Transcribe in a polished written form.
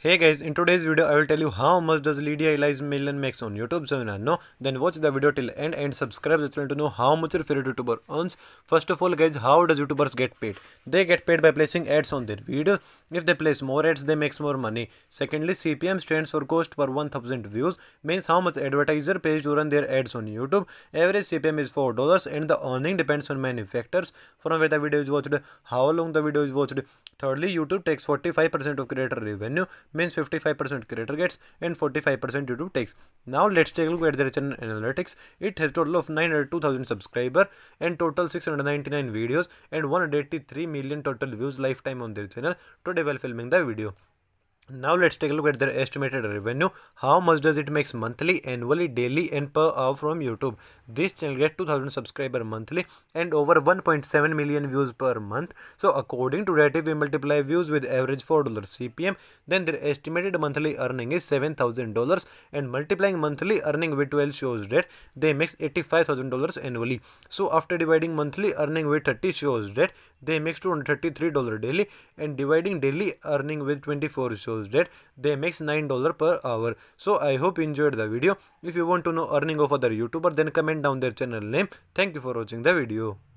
Hey guys, in today's video I will tell you how much does Lydia Elise Millen makes on YouTube. So when I know, then watch the video till end and subscribe the channel to know how much your favorite YouTuber earns. First of all guys, how does YouTubers get paid? They get paid by placing ads on their videos. If they place more ads, they makes more money. Secondly, CPM stands for cost per 1000 views, means how much advertiser pays to run their ads on YouTube. Average CPM is $4 and the earning depends on many factors, from where the video is watched, how long the video is watched. Thirdly, YouTube takes 45% of creator revenue, means 55% creator gets and 45% YouTube takes. Now let's take a look at their channel analytics. It has total of 902,000 subscribers and total 699 videos and 183 million total views lifetime on their channel today while filming the video. Now let's take a look at their estimated revenue. How much does it makes monthly, annually, daily and per hour from YouTube? This channel gets 2000 subscribers monthly and over 1.7 million views per month. So according to that, if we multiply views with average $4 CPM, then their estimated monthly earning is $7,000, and multiplying monthly earning with 12 shows that they make $85,000 annually. So after dividing monthly earning with 30 shows that they make $233 daily, and dividing daily earning with 24 shows that they makes $9 per hour. So I hope you enjoyed the video. If you want to know earning of other YouTuber, then comment down their channel name. Thank you for watching the video.